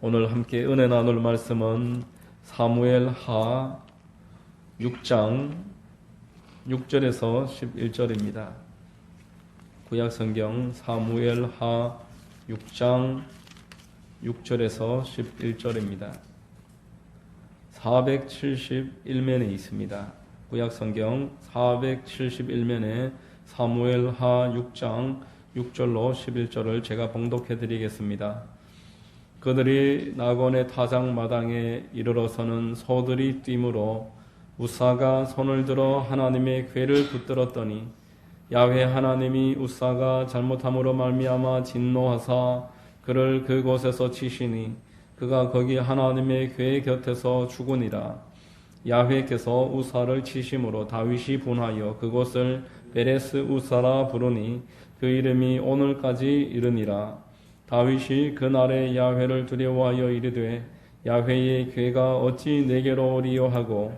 오늘 함께 은혜 나눌 말씀은 사무엘하 6장 6절에서 11절입니다. 구약성경 사무엘하 6장 6절에서 11절입니다. 471면에 있습니다. 구약성경 471면에 사무엘하 6장 6절로 11절을 제가 봉독해 드리겠습니다. 그들이 나곤의 타작마당에 이르러서는 소들이 뛰므로 우사가 손을 들어 하나님의 궤를 붙들었더니 야훼 하나님이 우사가 잘못함으로 말미암아 진노하사 그를 그곳에서 치시니 그가 거기 하나님의 궤 곁에서 죽으니라. 야훼께서 우사를 치심으로 다윗이 분하여 그곳을 베레스 우사라 부르니 그 이름이 오늘까지 이르니라. 다윗이 그날에 야훼를 두려워하여 이르되 야훼의 궤가 어찌 내게로 오리요 하고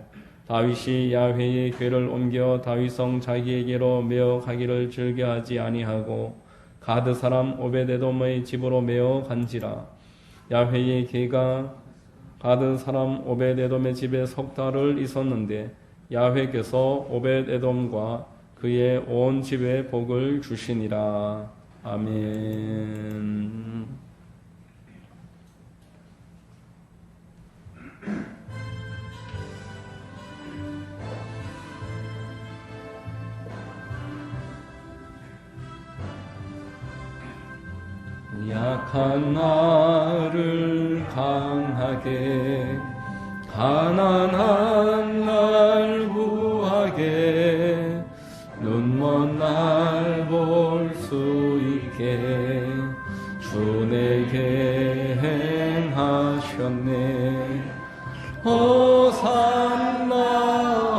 다윗이 야훼의 궤를 옮겨 다윗성 자기에게로 메어 가기를 즐겨하지 아니하고 가드 사람 오벳에돔의 집으로 메어 간지라. 야훼의 궤가 가드 사람 오벳에돔의 집에 석 달을 있었는데 야훼께서 오벳에돔과 그의 온 집에 복을 주시니라. 아멘. 약한 나를 강하게 가난한 날 구하게 눈먼 날 볼 수 있게 주 내게 행하셨네. 호산나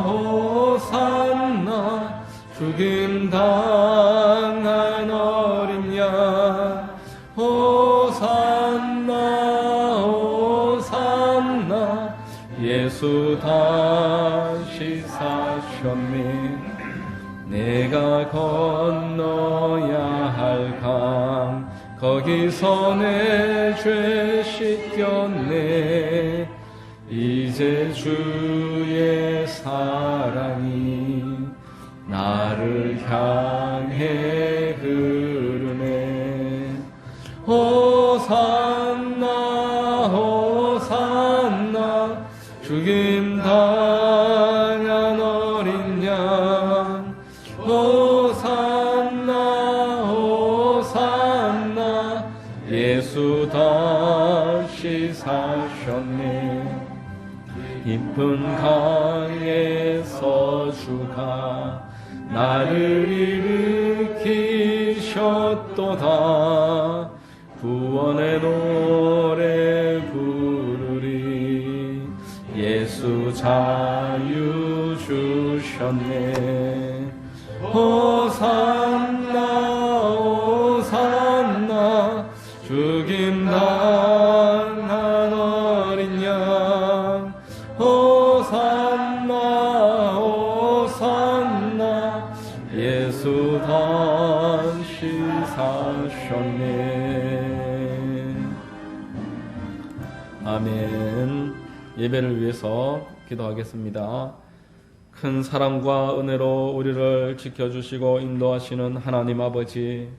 호산나 죽임 당한 어린 양 호산나 호산나 예수 다시 사셨네. 내가 건너야 할 강 거기서 내 죄 씻겼네. 이제 주의 사랑이 나를 향해 흐르네. 호산나 호산나 죽임 당한 어린 양 호산나 호산나 예수 다시 사셨네. 깊은 강에서 주가 나를 일으키셨도다. 구원의 노래 부르리. 예수 자유 주셨네. 호산나 호산나 죽임 당한 어린 양 호산나 호산나 예수 다시 사셨네. 아멘. 예배를 위해서 기도하겠습니다. 큰 사랑과 은혜로 우리를 지켜주시고 인도하시는 하나님 아버지,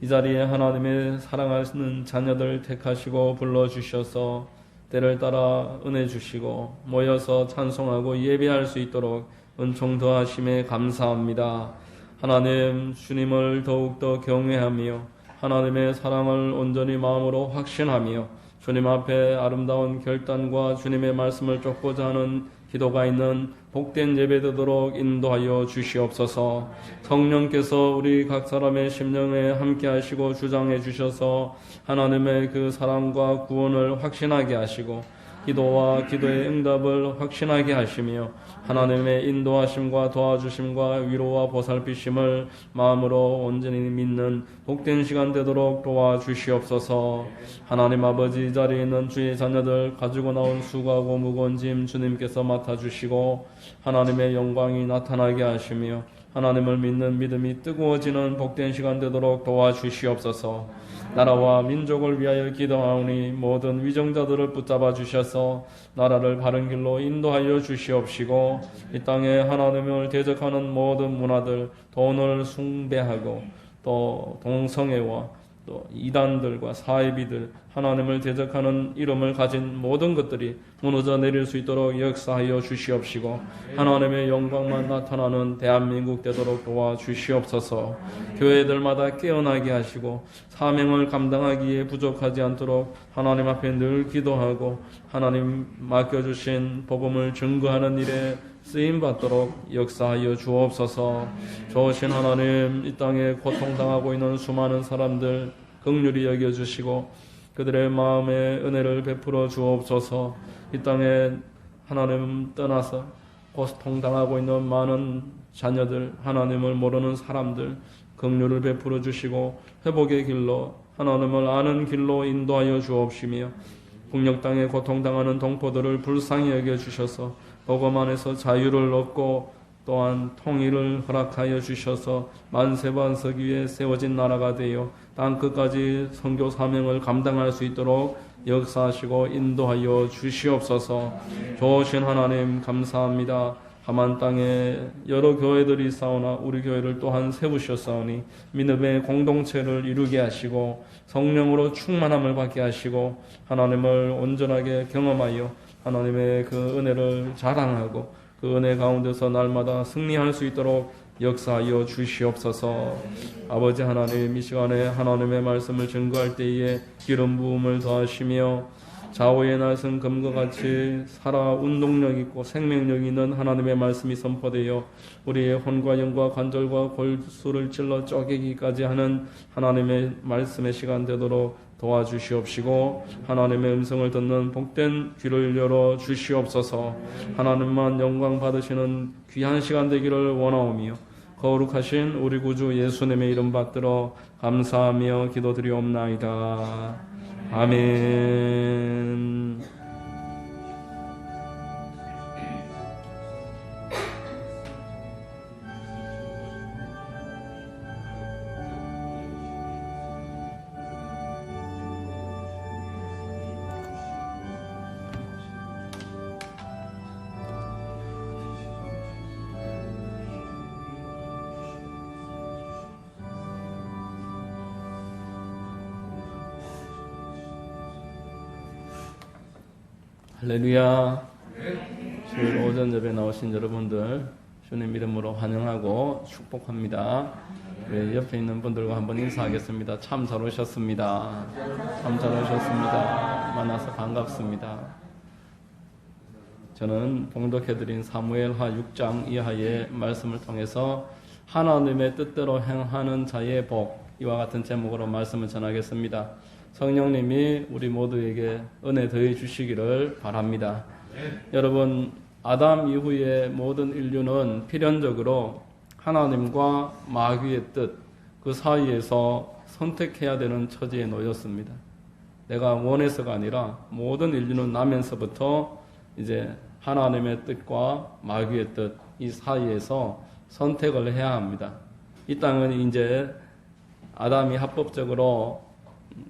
이 자리에 하나님의 사랑하시는 자녀들 택하시고 불러주셔서 때를 따라 은혜 주시고 모여서 찬송하고 예배할 수 있도록 은총 더하심에 감사합니다. 하나님, 주님을 더욱더 경외하며 하나님의 사랑을 온전히 마음으로 확신하며 주님 앞에 아름다운 결단과 주님의 말씀을 쫓고자 하는 기도가 있는 복된 예배 되도록 인도하여 주시옵소서. 성령께서 우리 각 사람의 심령에 함께 하시고 주장해 주셔서 하나님의 그 사랑과 구원을 확신하게 하시고 기도와 기도의 응답을 확신하게 하시며 하나님의 인도하심과 도와주심과 위로와 보살피심을 마음으로 온전히 믿는 복된 시간 되도록 도와주시옵소서. 하나님 아버지, 이 자리에 있는 주의 자녀들 가지고 나온 수고하고 무거운 짐 주님께서 맡아주시고 하나님의 영광이 나타나게 하시며 하나님을 믿는 믿음이 뜨거워지는 복된 시간 되도록 도와주시옵소서. 나라와 민족을 위하여 기도하오니 모든 위정자들을 붙잡아 주셔서 나라를 바른 길로 인도하여 주시옵시고 이 땅에 하나님을 대적하는 모든 문화들, 돈을 숭배하고 또 동성애와 또 이단들과 사이비들, 하나님을 대적하는 이름을 가진 모든 것들이 무너져 내릴 수 있도록 역사하여 주시옵시고 하나님의 영광만 나타나는 대한민국 되도록 도와주시옵소서. 교회들마다 깨어나게 하시고 사명을 감당하기에 부족하지 않도록 하나님 앞에 늘 기도하고 하나님 맡겨주신 복음을 증거하는 일에 쓰임받도록 역사하여 주옵소서. 좋으신 하나님, 이 땅에 고통당하고 있는 수많은 사람들 긍휼히 여겨주시고 그들의 마음에 은혜를 베풀어 주옵소서. 이 땅에 하나님 떠나서 고통당하고 있는 많은 자녀들, 하나님을 모르는 사람들 긍휼을 베풀어 주시고 회복의 길로, 하나님을 아는 길로 인도하여 주옵시며 북녘 땅에 고통당하는 동포들을 불쌍히 여겨주셔서 복음 안에서 자유를 얻고 또한 통일을 허락하여 주셔서 만세반석 위에 세워진 나라가 되어 땅 끝까지 선교 사명을 감당할 수 있도록 역사하시고 인도하여 주시옵소서. 좋으신 하나님 감사합니다. 하만 땅에 여러 교회들이 있사오나 우리 교회를 또한 세우셨사오니 믿음의 공동체를 이루게 하시고 성령으로 충만함을 받게 하시고 하나님을 온전하게 경험하여 하나님의 그 은혜를 자랑하고 그 은혜 가운데서 날마다 승리할 수 있도록 역사하여 주시옵소서. 아버지 하나님, 이 시간에 하나님의 말씀을 증거할 때에 기름 부음을 더하시며 좌우의 날선 금과 같이 살아 운동력 있고 생명력 있는 하나님의 말씀이 선포되어 우리의 혼과 영과 관절과 골수를 찔러 쪼개기까지 하는 하나님의 말씀의 시간 되도록 도와주시옵시고 하나님의 음성을 듣는 복된 귀를 열어 주시옵소서. 하나님만 영광 받으시는 귀한 시간 되기를 원하오며 거룩하신 우리 구주 예수님의 이름 받들어 감사하며 기도드리옵나이다. 아멘. 할렐루야. 주일 오전 예배 나오신 여러분들 주님 이름으로 환영하고 축복합니다. 네, 옆에 있는 분들과 한번 인사하겠습니다. 참 잘 오셨습니다. 참 잘 오셨습니다. 만나서 반갑습니다. 저는 봉독해드린 사무엘하 6장 이하의 말씀을 통해서 하나님의 뜻대로 행하는 자의 복, 이와 같은 제목으로 말씀을 전하겠습니다. 성령님이 우리 모두에게 은혜 더해 주시기를 바랍니다. 여러분, 아담 이후의 모든 인류는 필연적으로 하나님과 마귀의 뜻, 그 사이에서 선택해야 되는 처지에 놓였습니다. 내가 원해서가 아니라 모든 인류는 나면서부터 이제 하나님의 뜻과 마귀의 뜻, 이 사이에서 선택을 해야 합니다. 이 땅은 이제 아담이 합법적으로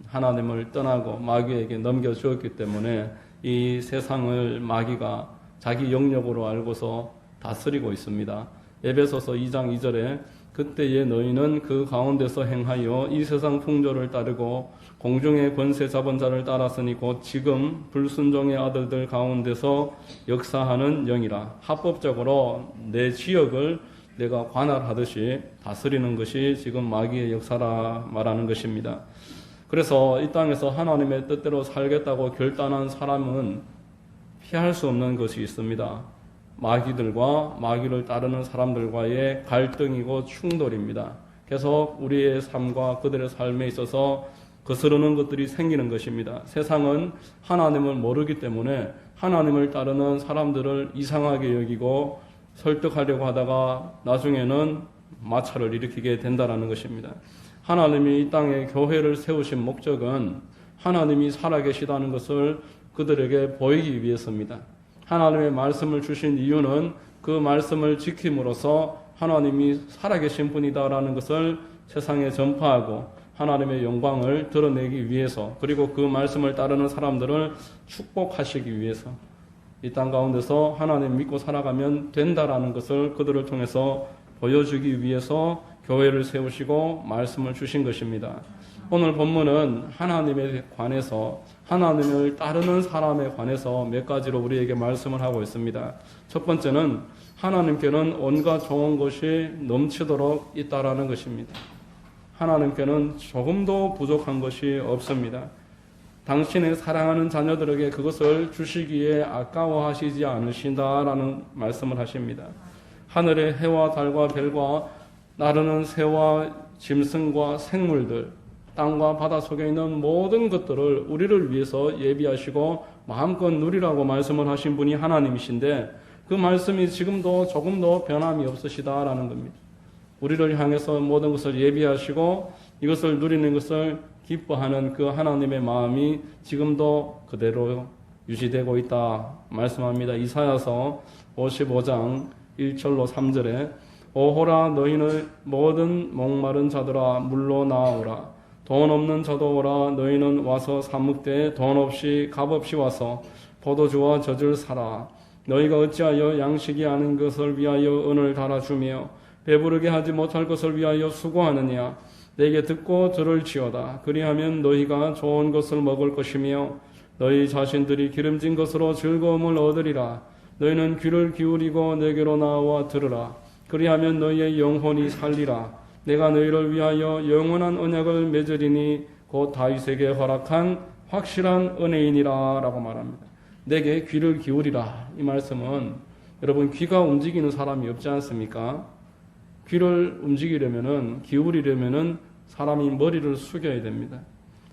하나님을 떠나고 마귀에게 넘겨주었기 때문에 이 세상을 마귀가 자기 영역으로 알고서 다스리고 있습니다. 에베소서 2장 2절에 그때의 너희는 그 가운데서 행하여 이 세상 풍조를 따르고 공중의 권세 잡은 자를 따랐으니 곧 지금 불순종의 아들들 가운데서 역사하는 영이라. 합법적으로 내 지역을 내가 관할하듯이 다스리는 것이 지금 마귀의 역사라 말하는 것입니다. 그래서 이 땅에서 하나님의 뜻대로 살겠다고 결단한 사람은 피할 수 없는 것이 있습니다. 마귀들과 마귀를 따르는 사람들과의 갈등이고 충돌입니다. 계속 우리의 삶과 그들의 삶에 있어서 거스르는 것들이 생기는 것입니다. 세상은 하나님을 모르기 때문에 하나님을 따르는 사람들을 이상하게 여기고 설득하려고 하다가 나중에는 마찰을 일으키게 된다는 것입니다. 하나님이 이 땅에 교회를 세우신 목적은 하나님이 살아계시다는 것을 그들에게 보이기 위해서입니다. 하나님의 말씀을 주신 이유는 그 말씀을 지킴으로써 하나님이 살아계신 분이다라는 것을 세상에 전파하고 하나님의 영광을 드러내기 위해서, 그리고 그 말씀을 따르는 사람들을 축복하시기 위해서, 이 땅 가운데서 하나님 믿고 살아가면 된다라는 것을 그들을 통해서 보여주기 위해서 교회를 세우시고 말씀을 주신 것입니다. 오늘 본문은 하나님에 관해서, 하나님을 따르는 사람에 관해서 몇 가지로 우리에게 말씀을 하고 있습니다. 첫 번째는 하나님께는 온갖 좋은 것이 넘치도록 있다라는 것입니다. 하나님께는 조금도 부족한 것이 없습니다. 당신의 사랑하는 자녀들에게 그것을 주시기에 아까워하시지 않으신다라는 말씀을 하십니다. 하늘의 해와 달과 별과 나르는 새와 짐승과 생물들, 땅과 바다 속에 있는 모든 것들을 우리를 위해서 예비하시고 마음껏 누리라고 말씀을 하신 분이 하나님이신데, 그 말씀이 지금도 조금도 변함이 없으시다라는 겁니다. 우리를 향해서 모든 것을 예비하시고 이것을 누리는 것을 기뻐하는 그 하나님의 마음이 지금도 그대로 유지되고 있다 말씀합니다. 이사야서 55장 1절로 3절에 오호라 너희는 모든 목마른 자들아 물로 나아오라. 돈 없는 자도 오라. 너희는 와서 사뭇대 돈 없이 값 없이 와서 포도주와 젖을 사라. 너희가 어찌하여 양식이 아닌 것을 위하여 은을 달아주며 배부르게 하지 못할 것을 위하여 수고하느냐. 내게 듣고 들을지어다. 그리하면 너희가 좋은 것을 먹을 것이며 너희 자신들이 기름진 것으로 즐거움을 얻으리라. 너희는 귀를 기울이고 내게로 나와 들으라. 그리하면 너희의 영혼이 살리라. 내가 너희를 위하여 영원한 언약을 맺으리니 곧 다윗에게 허락한 확실한 은혜이니라 라고 말합니다. 내게 귀를 기울이라. 이 말씀은 여러분 귀가 움직이는 사람이 없지 않습니까? 귀를 움직이려면은, 기울이려면은 사람이 머리를 숙여야 됩니다.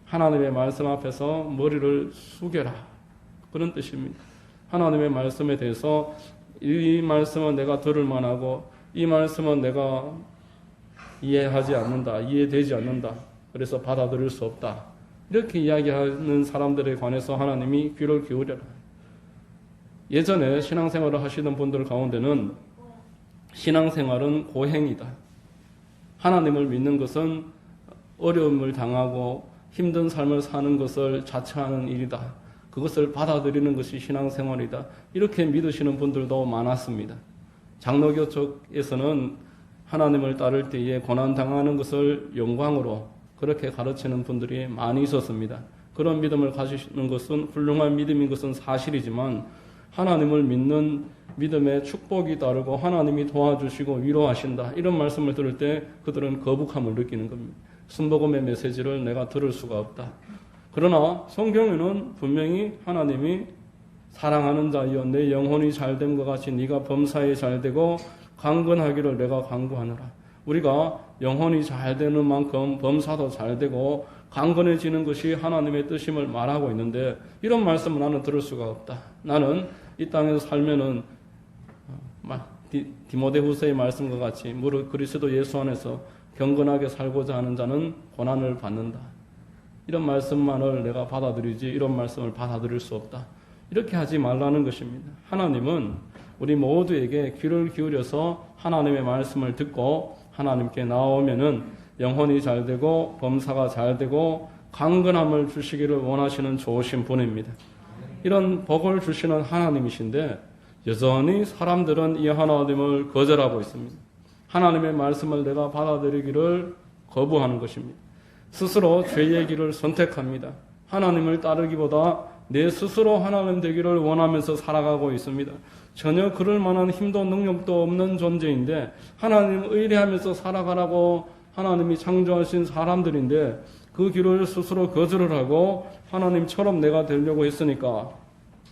하나님의 말씀 앞에서 머리를 숙여라. 그런 뜻입니다. 하나님의 말씀에 대해서 이 말씀은 내가 들을 만하고 이 말씀은 내가 이해하지 않는다. 이해되지 않는다. 그래서 받아들일 수 없다. 이렇게 이야기하는 사람들에 관해서 하나님이 귀를 기울여라. 예전에 신앙생활을 하시던 분들 가운데는 신앙생활은 고행이다. 하나님을 믿는 것은 어려움을 당하고 힘든 삶을 사는 것을 자처하는 일이다. 그것을 받아들이는 것이 신앙생활이다. 이렇게 믿으시는 분들도 많았습니다. 장로교 쪽에서는 하나님을 따를 때에 고난당하는 것을 영광으로 그렇게 가르치는 분들이 많이 있었습니다. 그런 믿음을 가지시는 것은 훌륭한 믿음인 것은 사실이지만 하나님을 믿는 믿음에 축복이 따르고 하나님이 도와주시고 위로하신다. 이런 말씀을 들을 때 그들은 거북함을 느끼는 겁니다. 순복음의 메시지를 내가 들을 수가 없다. 그러나 성경에는 분명히 하나님이 사랑하는 자여 내 영혼이 잘된 것 같이 네가 범사에 잘되고 강건하기를 내가 강구하노라. 우리가 영혼이 잘되는 만큼 범사도 잘되고 강건해지는 것이 하나님의 뜻임을 말하고 있는데 이런 말씀을 나는 들을 수가 없다. 나는 이 땅에서 살면은 디모데후서의 말씀과 같이 무릇 그리스도 예수 안에서 경건하게 살고자 하는 자는 고난을 받는다. 이런 말씀만을 내가 받아들이지 이런 말씀을 받아들일 수 없다. 이렇게 하지 말라는 것입니다. 하나님은 우리 모두에게 귀를 기울여서 하나님의 말씀을 듣고 하나님께 나오면은 영혼이 잘되고 범사가 잘되고 강건함을 주시기를 원하시는 좋으신 분입니다. 이런 복을 주시는 하나님이신데 여전히 사람들은 이 하나님을 거절하고 있습니다. 하나님의 말씀을 내가 받아들이기를 거부하는 것입니다. 스스로 죄의 길을 선택합니다. 하나님을 따르기보다 내 스스로 하나님 되기를 원하면서 살아가고 있습니다. 전혀 그럴 만한 힘도 능력도 없는 존재인데 하나님 의뢰하면서 살아가라고 하나님이 창조하신 사람들인데 그 길을 스스로 거절을 하고 하나님처럼 내가 되려고 했으니까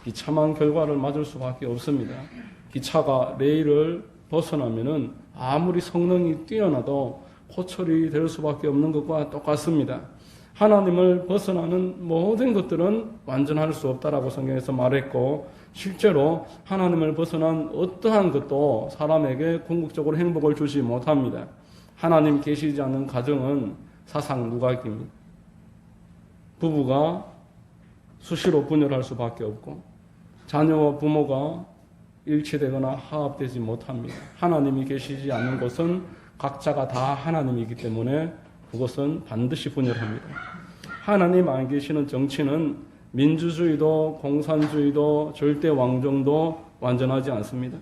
비참한 결과를 맞을 수밖에 없습니다. 기차가 레일을 벗어나면은 아무리 성능이 뛰어나도 고철이 될 수밖에 없는 것과 똑같습니다. 하나님을 벗어나는 모든 것들은 완전할 수 없다라고 성경에서 말했고 실제로 하나님을 벗어난 어떠한 것도 사람에게 궁극적으로 행복을 주지 못합니다. 하나님 계시지 않는 가정은 사상 누각입니다. 부부가 수시로 분열할 수밖에 없고 자녀와 부모가 일치되거나 화합되지 못합니다. 하나님이 계시지 않는 곳은 각자가 다 하나님이기 때문에 그것은 반드시 분열합니다. 하나님 안 계시는 정치는 민주주의도 공산주의도 절대 왕정도 완전하지 않습니다.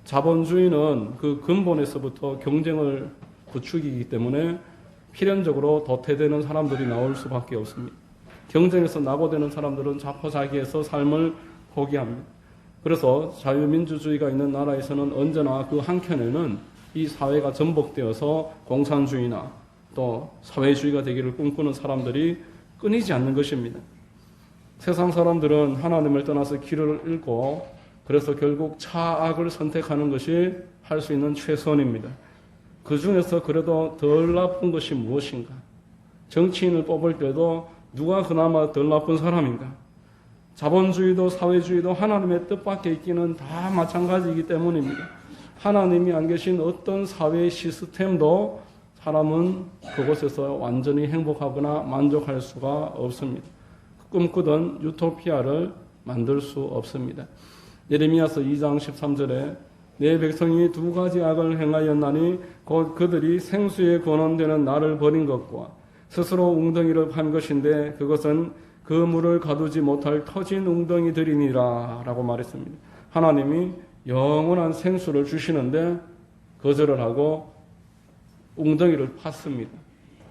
자본주의는 그 근본에서부터 경쟁을 부추기기 때문에 필연적으로 도태되는 사람들이 나올 수밖에 없습니다. 경쟁에서 낙오되는 사람들은 자포자기해서 삶을 포기합니다. 그래서 자유민주주의가 있는 나라에서는 언제나 그 한켠에는 이 사회가 전복되어서 공산주의나 또 사회주의가 되기를 꿈꾸는 사람들이 끊이지 않는 것입니다. 세상 사람들은 하나님을 떠나서 길을 잃고 그래서 결국 차악을 선택하는 것이 할 수 있는 최선입니다. 그 중에서 그래도 덜 나쁜 것이 무엇인가? 정치인을 뽑을 때도 누가 그나마 덜 나쁜 사람인가? 자본주의도 사회주의도 하나님의 뜻밖에 있기는 다 마찬가지이기 때문입니다. 하나님이 안 계신 어떤 사회 시스템도 사람은 그곳에서 완전히 행복하거나 만족할 수가 없습니다. 꿈꾸던 유토피아를 만들 수 없습니다. 예레미야서 2장 13절에 내 백성이 두 가지 악을 행하였나니 곧 그들이 생수에 권원되는 나를 버린 것과 스스로 웅덩이를 판 것인데 그것은 그 물을 가두지 못할 터진 웅덩이들이니라 라고 말했습니다. 하나님이 영원한 생수를 주시는데 거절을 하고 웅덩이를 팠습니다.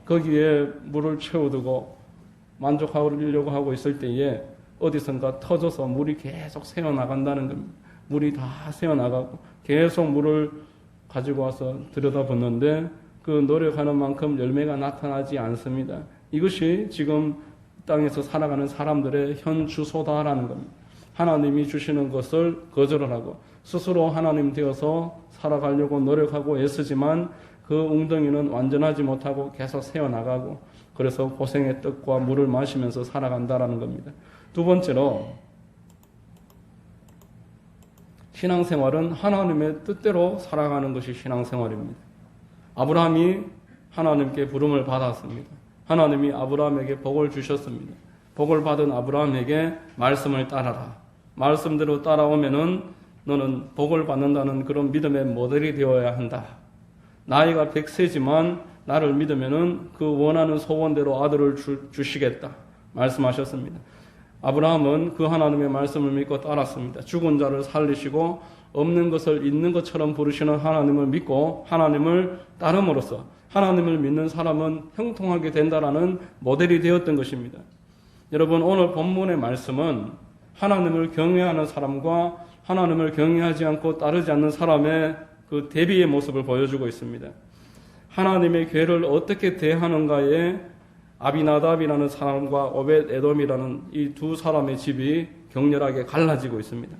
거기에 물을 채워두고 만족하려고 하고 있을 때에 어디선가 터져서 물이 계속 새어나간다는 겁니다. 물이 다 새어나가고 계속 물을 가지고 와서 들여다보는데 그 노력하는 만큼 열매가 나타나지 않습니다. 이것이 지금 땅에서 살아가는 사람들의 현 주소다라는 겁니다. 하나님이 주시는 것을 거절을 하고 스스로 하나님 되어서 살아가려고 노력하고 애쓰지만 그 웅덩이는 완전하지 못하고 계속 새어나가고 그래서 고생의 떡과 물을 마시면서 살아간다라는 겁니다. 두 번째로 신앙생활은 하나님의 뜻대로 살아가는 것이 신앙생활입니다. 아브라함이 하나님께 부름을 받았습니다. 하나님이 아브라함에게 복을 주셨습니다. 복을 받은 아브라함에게 말씀을 따라라. 말씀대로 따라오면은 너는 복을 받는다는 그런 믿음의 모델이 되어야 한다. 나이가 100세지만 나를 믿으면은 그 원하는 소원대로 아들을 주시겠다. 말씀하셨습니다. 아브라함은 그 하나님의 말씀을 믿고 따랐습니다. 죽은 자를 살리시고 없는 것을 있는 것처럼 부르시는 하나님을 믿고 하나님을 따름으로써 하나님을 믿는 사람은 형통하게 된다라는 모델이 되었던 것입니다. 여러분 오늘 본문의 말씀은 하나님을 경외하는 사람과 하나님을 경외하지 않고 따르지 않는 사람의 그 대비의 모습을 보여주고 있습니다. 하나님의 죄를 어떻게 대하는가에 아비나답이라는 사람과 오벳 에돔이라는 이 두 사람의 집이 격렬하게 갈라지고 있습니다.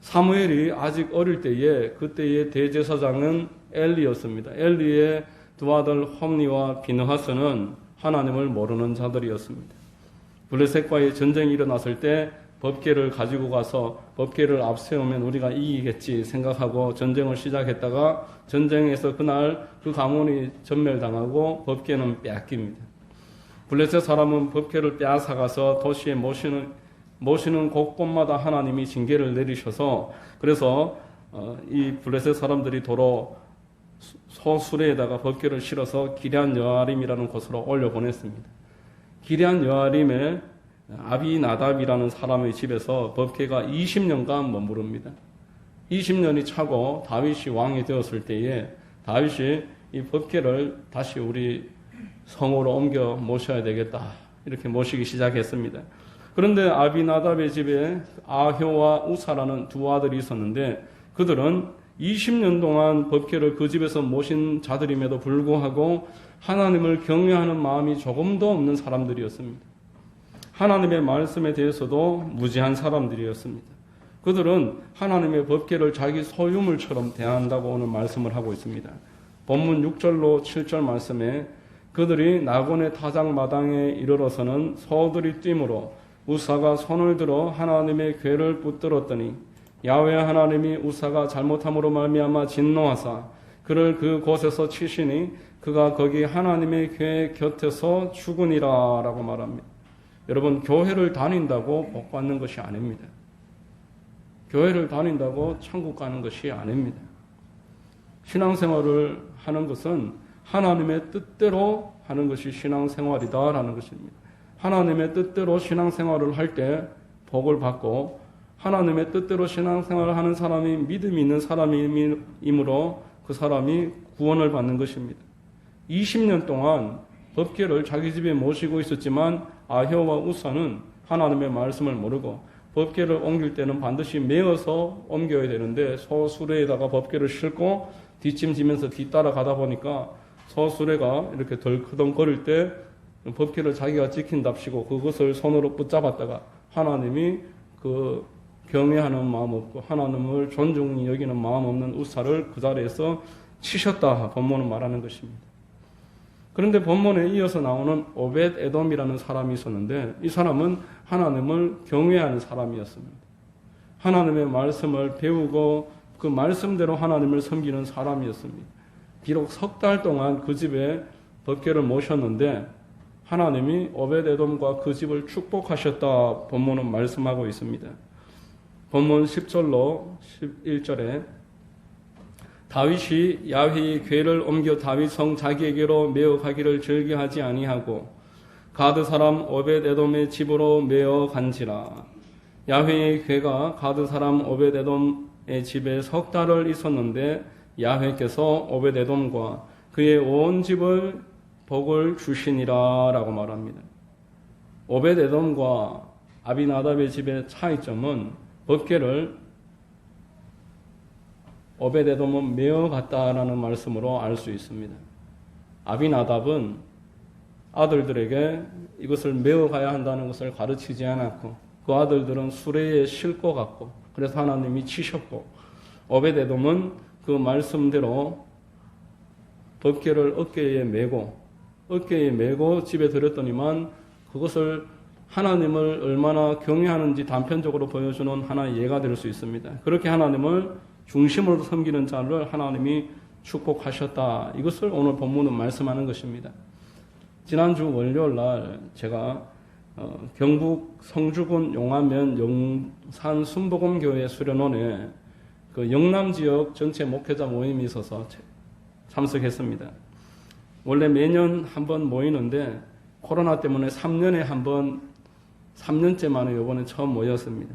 사무엘이 아직 어릴 때에 그때의 대제사장은 엘리였습니다. 엘리의 두 아들 홈니와 비느하스는 하나님을 모르는 자들이었습니다. 블레셋과의 전쟁이 일어났을 때 법궤를 가지고 가서 법궤를 앞세우면 우리가 이기겠지 생각하고 전쟁을 시작했다가 전쟁에서 그날 그 가문이 전멸당하고 법궤는 빼앗깁니다. 블레셋 사람은 법궤를 빼앗아가서 도시에 모시는 곳곳마다 하나님이 징계를 내리셔서 그래서 이 블레셋 사람들이 도로 소수레에다가 법궤를 실어서 기럇 여아림이라는 곳으로 올려보냈습니다. 기럇 여아림에 아비나답이라는 사람의 집에서 법궤가 20년간 머무릅니다. 20년이 차고 다윗이 왕이 되었을 때에 다윗이 이 법궤를 다시 우리 성으로 옮겨 모셔야 되겠다 이렇게 모시기 시작했습니다. 그런데 아비나답의 집에 아효와 우사라는 두 아들이 있었는데 그들은 20년 동안 법궤를 그 집에서 모신 자들임에도 불구하고 하나님을 경외하는 마음이 조금도 없는 사람들이었습니다. 하나님의 말씀에 대해서도 무지한 사람들이었습니다. 그들은 하나님의 법궤를 자기 소유물처럼 대한다고 오늘 말씀을 하고 있습니다. 본문 6절로 7절 말씀에 그들이 나곤의 타작마당에 이르러서는 소들이 뛰므로 우사가 손을 들어 하나님의 궤를 붙들었더니 야훼 하나님이 우사가 잘못함으로 말미암아 진노하사 그를 그 곳에서 치시니 그가 거기 하나님의 궤 곁에서 죽으니라 라고 말합니다. 여러분 교회를 다닌다고 복 받는 것이 아닙니다. 교회를 다닌다고 천국 가는 것이 아닙니다. 신앙생활을 하는 것은 하나님의 뜻대로 하는 것이 신앙생활이다라는 것입니다. 하나님의 뜻대로 신앙생활을 할 때 복을 받고 하나님의 뜻대로 신앙생활을 하는 사람이 믿음이 있는 사람이므로 그 사람이 구원을 받는 것입니다. 20년 동안 법궤를 자기 집에 모시고 있었지만 아효와 우사는 하나님의 말씀을 모르고 법궤를 옮길 때는 반드시 메어서 옮겨야 되는데 소수레에다가 법궤를 싣고 뒷짐지면서 뒤따라가다 보니까 소수레가 이렇게 덜커덩거릴 때 법궤를 자기가 지킨답시고 그것을 손으로 붙잡았다가 하나님이 그 경외하는 마음 없고 하나님을 존중히 여기는 마음 없는 우사를 그 자리에서 치셨다 본문은 말하는 것입니다. 그런데 본문에 이어서 나오는 오벳 에돔이라는 사람이 있었는데 이 사람은 하나님을 경외하는 사람이었습니다. 하나님의 말씀을 배우고 그 말씀대로 하나님을 섬기는 사람이었습니다. 비록 석 달 동안 그 집에 법궤를 모셨는데 하나님이 오벳 에돔과 그 집을 축복하셨다 본문은 말씀하고 있습니다. 본문 10절로 11절에 다윗이 야훼의 궤를 옮겨 다윗 성 자기에게로 메어 가기를 즐겨하지 아니하고 가드 사람 오벳 에돔의 집으로 메어 간지라. 야훼의 궤가 가드 사람 오벳 에돔의 집에 석 달을 있었는데 야훼께서 오벳 에돔과 그의 온 집을 복을 주시니라 라고 말합니다. 오벳 에돔과 아비나답의 집의 차이점은 법궤를 오벳 에돔은 메어 갔다라는 말씀으로 알 수 있습니다. 아비나답은 아들들에게 이것을 메어 가야 한다는 것을 가르치지 않았고 그 아들들은 수레에 싣고 갔고 그래서 하나님이 치셨고 오벳 에돔은 그 말씀대로 법궤를 어깨에 메고 집에 들였더니만 그것을 하나님을 얼마나 경외하는지 단편적으로 보여주는 하나의 예가 될 수 있습니다. 그렇게 하나님을 중심으로 섬기는 자를 하나님이 축복하셨다. 이것을 오늘 본문은 말씀하는 것입니다. 지난주 월요일 날 제가 경북 성주군 용암면 영산 순복음교회 수련원에 그 영남 지역 전체 목회자 모임이 있어서 참석했습니다. 원래 매년 한 번 모이는데 코로나 때문에 3년에 한 번, 3년째 만에 이번에 처음 모였습니다.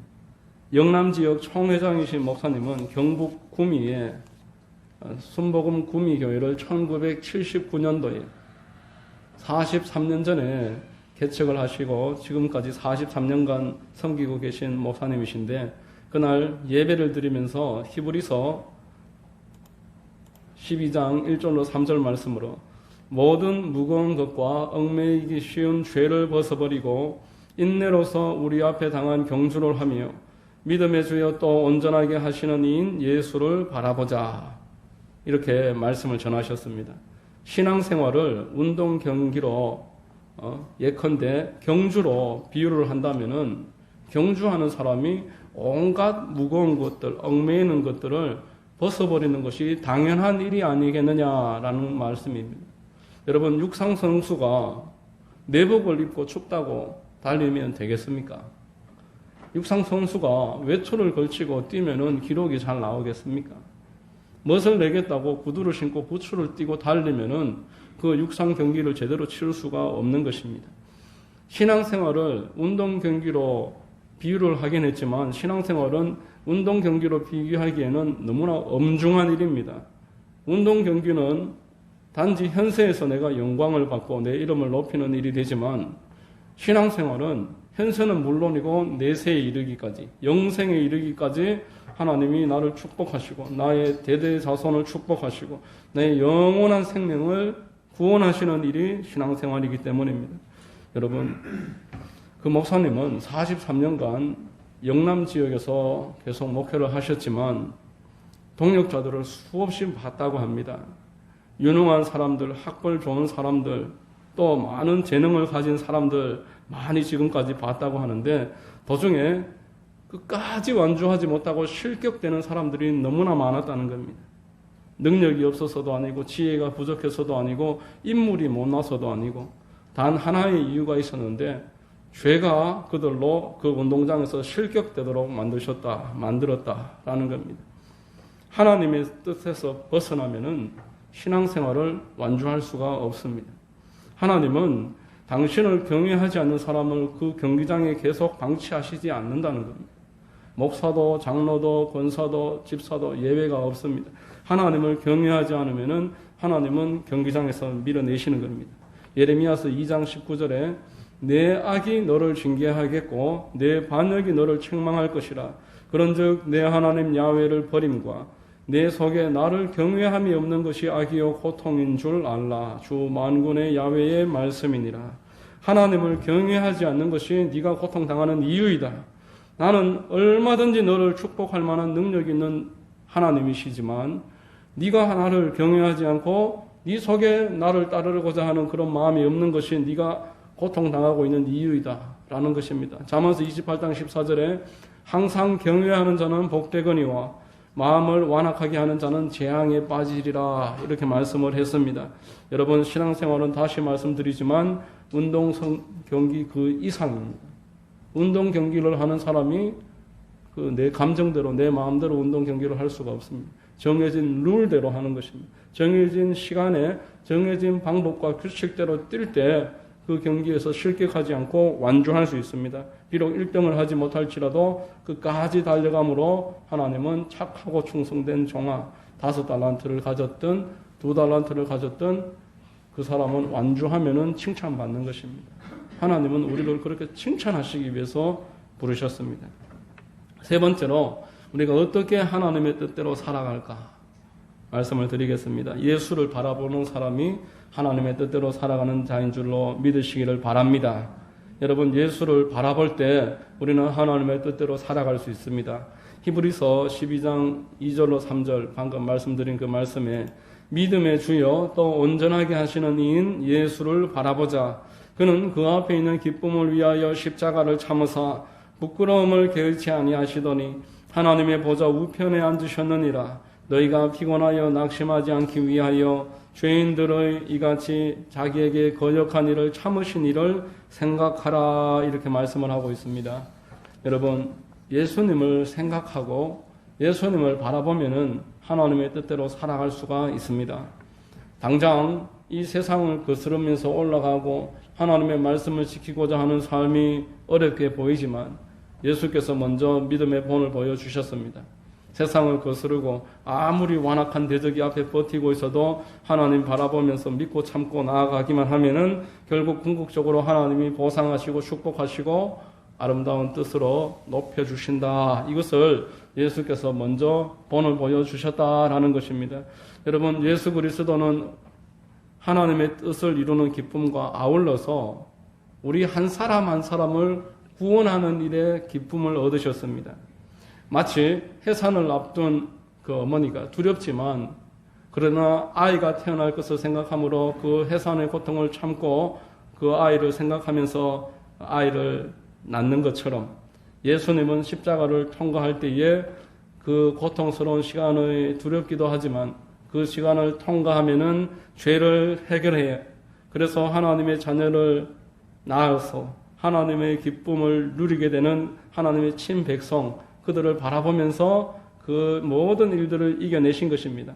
영남 지역 총회장이신 목사님은 경북 구미에 순복음 구미교회를 1979년도에 43년 전에 개척을 하시고 지금까지 43년간 섬기고 계신 목사님이신데 그날 예배를 드리면서 히브리서 12장 1절로 3절 말씀으로 모든 무거운 것과 얽매이기 쉬운 죄를 벗어버리고 인내로서 우리 앞에 당한 경주를 하며 믿음의 주여 또 온전하게 하시는 이인 예수를 바라보자. 이렇게 말씀을 전하셨습니다. 신앙생활을 운동 경기로 예컨대 경주로 비유를 한다면은 경주하는 사람이 온갖 무거운 것들, 얽매이는 것들을 벗어버리는 것이 당연한 일이 아니겠느냐라는 말씀입니다. 여러분 육상 선수가 내복을 입고 춥다고 달리면 되겠습니까? 육상 선수가 외초를 걸치고 뛰면은 기록이 잘 나오겠습니까? 멋을 내겠다고 구두를 신고 부츠를 띄고 달리면은 그 육상 경기를 제대로 치를 수가 없는 것입니다. 신앙생활을 운동 경기로 비유를 하긴 했지만 신앙생활은 운동 경기로 비교하기에는 너무나 엄중한 일입니다. 운동 경기는 단지 현세에서 내가 영광을 받고 내 이름을 높이는 일이 되지만 신앙생활은 현세는 물론이고 내세에 이르기까지 영생에 이르기까지 하나님이 나를 축복하시고 나의 대대 자손을 축복하시고 나의 영원한 생명을 구원하시는 일이 신앙생활이기 때문입니다. 여러분 그 목사님은 43년간 영남 지역에서 계속 목회를 하셨지만 동역자들을 수없이 봤다고 합니다. 유능한 사람들, 학벌 좋은 사람들, 또 많은 재능을 가진 사람들 많이 지금까지 봤다고 하는데 도중에 끝까지 완주하지 못하고 실격되는 사람들이 너무나 많았다는 겁니다. 능력이 없어서도 아니고 지혜가 부족해서도 아니고 인물이 못나서도 아니고 단 하나의 이유가 있었는데 죄가 그들로 그 운동장에서 실격되도록 만들었다라는 겁니다. 하나님의 뜻에서 벗어나면은 신앙생활을 완주할 수가 없습니다. 하나님은 당신을 경외하지 않는 사람을 그 경기장에 계속 방치하시지 않는다는 겁니다. 목사도 장로도 권사도 집사도 예외가 없습니다. 하나님을 경외하지 않으면은 하나님은 경기장에서 밀어내시는 겁니다. 예레미야서 2장 19절에 내 악이 너를 징계하겠고 내 반역이 너를 책망할 것이라. 그런즉 내 하나님 야훼를 버림과 내 속에 나를 경외함이 없는 것이 악이요 고통인 줄 알라. 주 만군의 야훼의 말씀이니라. 하나님을 경외하지 않는 것이 네가 고통당하는 이유이다. 나는 얼마든지 너를 축복할 만한 능력 있는 하나님이시지만 네가 나를 경외하지 않고 네 속에 나를 따르고자 하는 그런 마음이 없는 것이 네가 고통당하고 있는 이유이다 라는 것입니다. 잠언서 28장 14절에 항상 경외하는 자는 복되거니와 마음을 완악하게 하는 자는 재앙에 빠지리라 이렇게 말씀을 했습니다. 여러분 신앙생활은 다시 말씀드리지만 운동 경기 그 이상입니다. 운동 경기를 하는 사람이 내 감정대로 내 마음대로 운동 경기를 할 수가 없습니다. 정해진 룰대로 하는 것입니다. 정해진 시간에 정해진 방법과 규칙대로 뛸 때 그 경기에서 실격하지 않고 완주할 수 있습니다. 비록 1등을 하지 못할지라도 끝까지 달려감으로 하나님은 착하고 충성된 종아 5달란트를 가졌든 2달란트를 가졌든 그 사람은 완주하면은 칭찬받는 것입니다. 하나님은 우리를 그렇게 칭찬하시기 위해서 부르셨습니다. 세 번째로 우리가 어떻게 하나님의 뜻대로 살아갈까 말씀을 드리겠습니다. 예수를 바라보는 사람이 하나님의 뜻대로 살아가는 자인 줄로 믿으시기를 바랍니다. 여러분 예수를 바라볼 때 우리는 하나님의 뜻대로 살아갈 수 있습니다. 히브리서 12장 2절로 3절 방금 말씀드린 그 말씀에 믿음의 주여 또 온전하게 하시는 이인 예수를 바라보자. 그는 그 앞에 있는 기쁨을 위하여 십자가를 참으사 부끄러움을 게을치 아니하시더니 하나님의 보좌 우편에 앉으셨느니라. 너희가 피곤하여 낙심하지 않기 위하여 죄인들의 이같이 자기에게 거역한 일을 참으신 일을 생각하라 이렇게 말씀을 하고 있습니다. 여러분 예수님을 생각하고 예수님을 바라보면은 하나님의 뜻대로 살아갈 수가 있습니다. 당장 이 세상을 거스르면서 올라가고 하나님의 말씀을 지키고자 하는 삶이 어렵게 보이지만 예수께서 먼저 믿음의 본을 보여주셨습니다. 세상을 거스르고 아무리 완악한 대적이 앞에 버티고 있어도 하나님 바라보면서 믿고 참고 나아가기만 하면은 결국 궁극적으로 하나님이 보상하시고 축복하시고 아름다운 뜻으로 높여주신다. 이것을 예수께서 먼저 본을 보여주셨다라는 것입니다. 여러분 예수 그리스도는 하나님의 뜻을 이루는 기쁨과 아울러서 우리 한 사람 한 사람을 구원하는 일에 기쁨을 얻으셨습니다. 마치 해산을 앞둔 그 어머니가 두렵지만 그러나 아이가 태어날 것을 생각함으로 그 해산의 고통을 참고 그 아이를 생각하면서 아이를 낳는 것처럼 예수님은 십자가를 통과할 때에 그 고통스러운 시간이 두렵기도 하지만 그 시간을 통과하면은 죄를 해결해 그래서 하나님의 자녀를 낳아서 하나님의 기쁨을 누리게 되는 하나님의 친백성 그들을 바라보면서 그 모든 일들을 이겨내신 것입니다.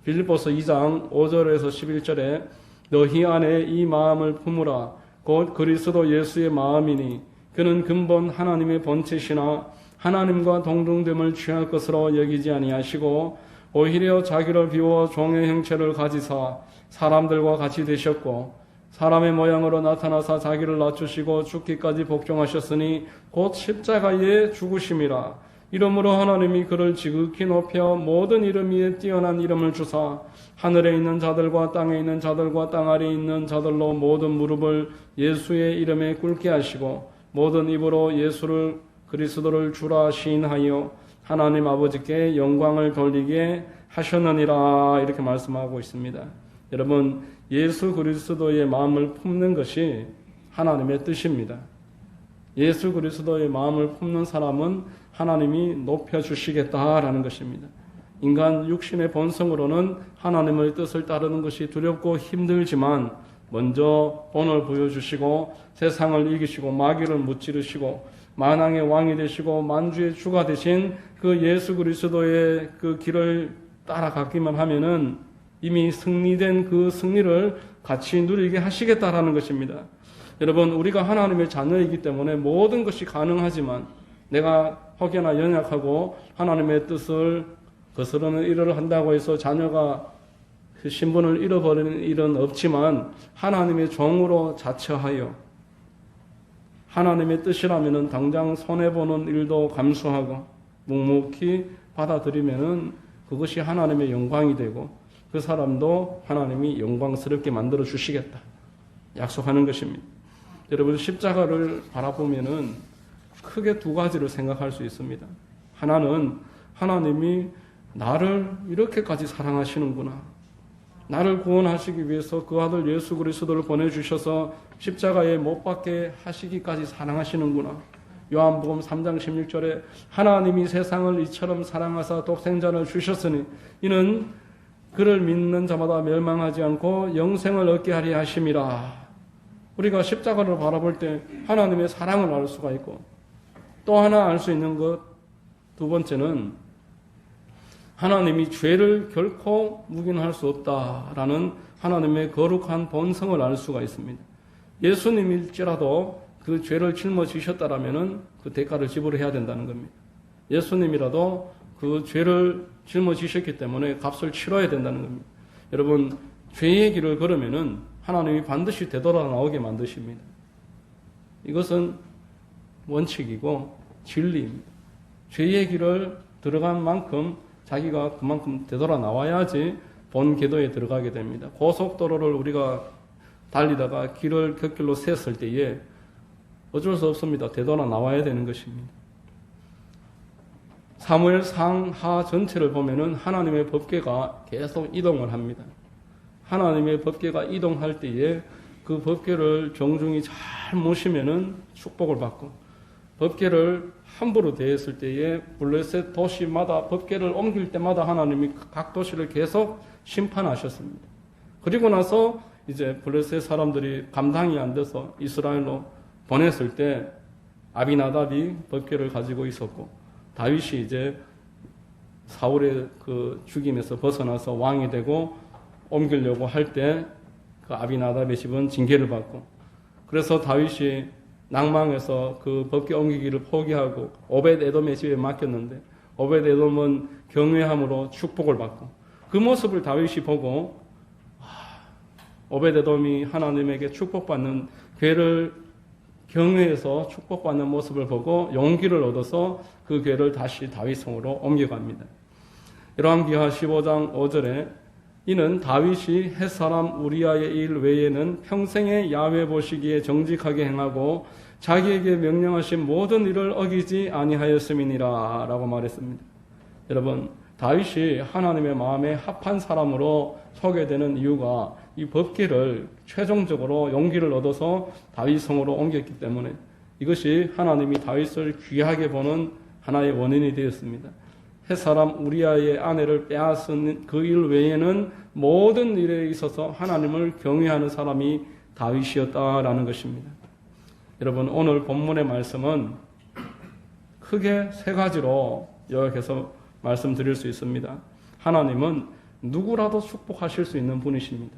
빌립보서 2장 5절에서 11절에 너희 안에 이 마음을 품으라 곧 그리스도 예수의 마음이니 그는 근본 하나님의 본체시나 하나님과 동등됨을 취할 것으로 여기지 아니하시고 오히려 자기를 비워 종의 형체를 가지사 사람들과 같이 되셨고 사람의 모양으로 나타나사 자기를 낮추시고 죽기까지 복종하셨으니 곧 십자가에 죽으심이라. 이러므로 하나님이 그를 지극히 높여 모든 이름 위에 뛰어난 이름을 주사 하늘에 있는 자들과 땅에 있는 자들과 땅 아래에 있는 자들로 모든 무릎을 예수의 이름에 꿇게 하시고 모든 입으로 예수를 그리스도를 주라 시인하여 하나님 아버지께 영광을 돌리게 하셨느니라 이렇게 말씀하고 있습니다. 여러분 예수 그리스도의 마음을 품는 것이 하나님의 뜻입니다. 예수 그리스도의 마음을 품는 사람은 하나님이 높여주시겠다라는 것입니다. 인간 육신의 본성으로는 하나님의 뜻을 따르는 것이 두렵고 힘들지만 먼저 본을 보여주시고 세상을 이기시고 마귀를 무찌르시고 만왕의 왕이 되시고 만주의 주가 되신 그 예수 그리스도의 그 길을 따라가기만 하면은 이미 승리된 그 승리를 같이 누리게 하시겠다라는 것입니다. 여러분, 우리가 하나님의 자녀이기 때문에 모든 것이 가능하지만 내가 혹여나 연약하고 하나님의 뜻을 거스르는 일을 한다고 해서 자녀가 그 신분을 잃어버리는 일은 없지만 하나님의 종으로 자처하여 하나님의 뜻이라면 당장 손해보는 일도 감수하고 묵묵히 받아들이면은 그것이 하나님의 영광이 되고 그 사람도 하나님이 영광스럽게 만들어 주시겠다 약속하는 것입니다. 여러분, 십자가를 바라보면은 크게 두 가지를 생각할 수 있습니다. 하나는 하나님이 나를 이렇게까지 사랑하시는구나. 나를 구원하시기 위해서 그 아들 예수 그리스도를 보내주셔서 십자가에 못 박게 하시기까지 사랑하시는구나. 요한복음 3장 16절에 하나님이 세상을 이처럼 사랑하사 독생자를 주셨으니 이는 그를 믿는 자마다 멸망하지 않고 영생을 얻게 하리 하심이라. 우리가 십자가를 바라볼 때 하나님의 사랑을 알 수가 있고 또 하나 알 수 있는 것, 두 번째는 하나님이 죄를 결코 묵인할 수 없다라는 하나님의 거룩한 본성을 알 수가 있습니다. 예수님일지라도 그 죄를 짊어지셨다라면은 그 대가를 지불해야 된다는 겁니다. 예수님이라도 그 죄를 짊어지셨기 때문에 값을 치러야 된다는 겁니다. 여러분, 죄의 길을 걸으면은 하나님이 반드시 되돌아 나오게 만드십니다. 이것은 원칙이고 진리입니다. 죄의 길을 들어간 만큼 자기가 그만큼 되돌아 나와야지 본 궤도에 들어가게 됩니다. 고속도로를 우리가 달리다가 길을 곁길로 샜을 때에 어쩔 수 없습니다. 되돌아 나와야 되는 것입니다. 사무엘 상하 전체를 보면은 하나님의 법궤가 계속 이동을 합니다. 하나님의 법궤가 이동할 때에 그 법궤를 정중히 잘 모시면은 축복을 받고 법궤를 함부로 대했을 때에 블레셋 도시마다 법궤를 옮길 때마다 하나님이 각 도시를 계속 심판하셨습니다. 그리고 나서 이제 블레셋 사람들이 감당이 안 돼서 이스라엘로 보냈을 때 아비나답이 법궤를 가지고 있었고 다윗이 이제 사울의 그 죽임에서 벗어나서 왕이 되고 옮기려고 할 때 그 아비나답의 집은 징계를 받고 그래서 다윗이 낭망해서 그 법궤 옮기기를 포기하고 오벳 에돔의 집에 맡겼는데 오벳 에돔은 경외함으로 축복을 받고 그 모습을 다윗이 보고 오벳 에돔이 하나님에게 축복받는 궤를 경외해서 축복받는 모습을 보고 용기를 얻어서 그 궤를 다시 다윗성으로 옮겨갑니다. 열왕기하 15장 5절에 이는 다윗이 햇사람 우리아의 일 외에는 평생에 야훼 보시기에 정직하게 행하고 자기에게 명령하신 모든 일을 어기지 아니하였음이니라 라고 말했습니다. 여러분, 다윗이 하나님의 마음에 합한 사람으로 소개되는 이유가 이 법궤를 최종적으로 용기를 얻어서 다윗성으로 옮겼기 때문에 이것이 하나님이 다윗을 귀하게 보는 하나의 원인이 되었습니다. 햇사람 우리아의 아내를 빼앗은 그 일 외에는 모든 일에 있어서 하나님을 경외하는 사람이 다윗이었다라는 것입니다. 여러분, 오늘 본문의 말씀은 크게 세 가지로 요약해서 말씀드릴 수 있습니다. 하나님은 누구라도 축복하실 수 있는 분이십니다.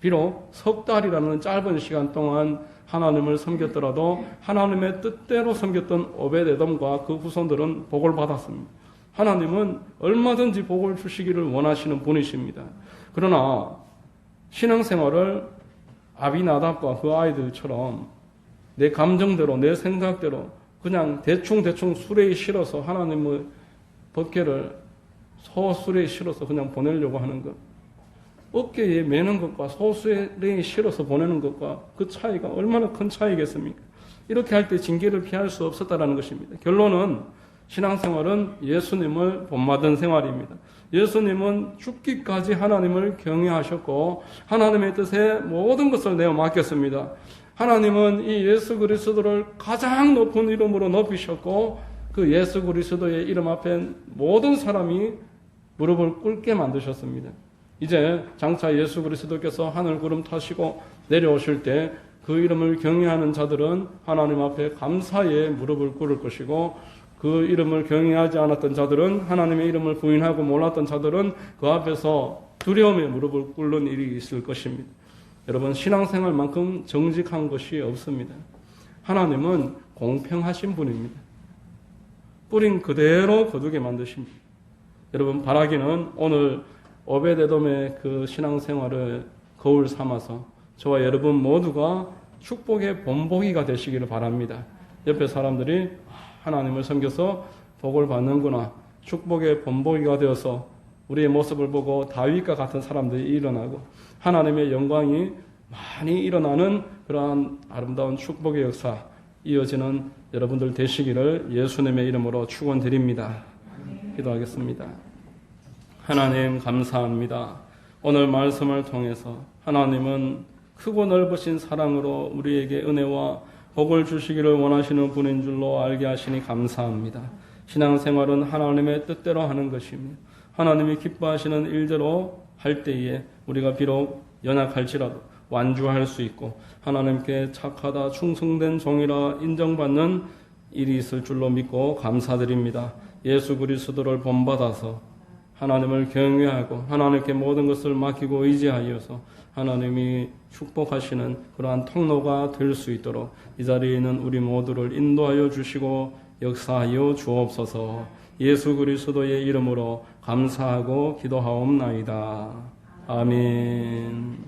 비록 석 달이라는 짧은 시간 동안 하나님을 섬겼더라도 하나님의 뜻대로 섬겼던 오벳 에돔과 그 후손들은 복을 받았습니다. 하나님은 얼마든지 복을 주시기를 원하시는 분이십니다. 그러나 신앙생활을 아비나답과 그 아이들처럼 내 감정대로 내 생각대로 그냥 대충 수레에 실어서 하나님의 법궤를 소수레에 실어서 그냥 보내려고 하는 것, 어깨에 매는 것과 소수레에 실어서 보내는 것과 그 차이가 얼마나 큰 차이겠습니까? 이렇게 할 때 징계를 피할 수 없었다라는 것입니다. 결론은 신앙생활은 예수님을 본받은 생활입니다. 예수님은 죽기까지 하나님을 경외하셨고 하나님의 뜻에 모든 것을 내어 맡겼습니다. 하나님은 이 예수 그리스도를 가장 높은 이름으로 높이셨고 그 예수 그리스도의 이름 앞에 모든 사람이 무릎을 꿇게 만드셨습니다. 이제 장차 예수 그리스도께서 하늘 구름 타시고 내려오실 때 그 이름을 경외하는 자들은 하나님 앞에 감사의 무릎을 꿇을 것이고 그 이름을 경외하지 않았던 자들은 하나님의 이름을 부인하고 몰랐던 자들은 그 앞에서 두려움에 무릎을 꿇는 일이 있을 것입니다. 여러분, 신앙생활만큼 정직한 것이 없습니다. 하나님은 공평하신 분입니다. 뿌린 그대로 거두게 만드십니다. 여러분, 바라기는 오늘 오베데돔의 그 신앙생활을 거울 삼아서 저와 여러분 모두가 축복의 본보기가 되시기를 바랍니다. 옆에 사람들이 하나님을 섬겨서 복을 받는구나, 축복의 본보기가 되어서 우리의 모습을 보고 다윗과 같은 사람들이 일어나고 하나님의 영광이 많이 일어나는 그러한 아름다운 축복의 역사 이어지는 여러분들 되시기를 예수님의 이름으로 축원드립니다. 기도하겠습니다. 하나님 감사합니다. 오늘 말씀을 통해서 하나님은 크고 넓으신 사랑으로 우리에게 은혜와 복을 주시기를 원하시는 분인 줄로 알게 하시니 감사합니다. 신앙생활은 하나님의 뜻대로 하는 것이며 하나님이 기뻐하시는 일대로 할 때에 우리가 비록 연약할지라도 완주할 수 있고 하나님께 착하다 충성된 종이라 인정받는 일이 있을 줄로 믿고 감사드립니다. 예수 그리스도를 본받아서 하나님을 경외하고 하나님께 모든 것을 맡기고 의지하여서 하나님이 축복하시는 그러한 통로가 될 수 있도록 이 자리에 있는 우리 모두를 인도하여 주시고 역사하여 주옵소서. 예수 그리스도의 이름으로 감사하고 기도하옵나이다. 아멘.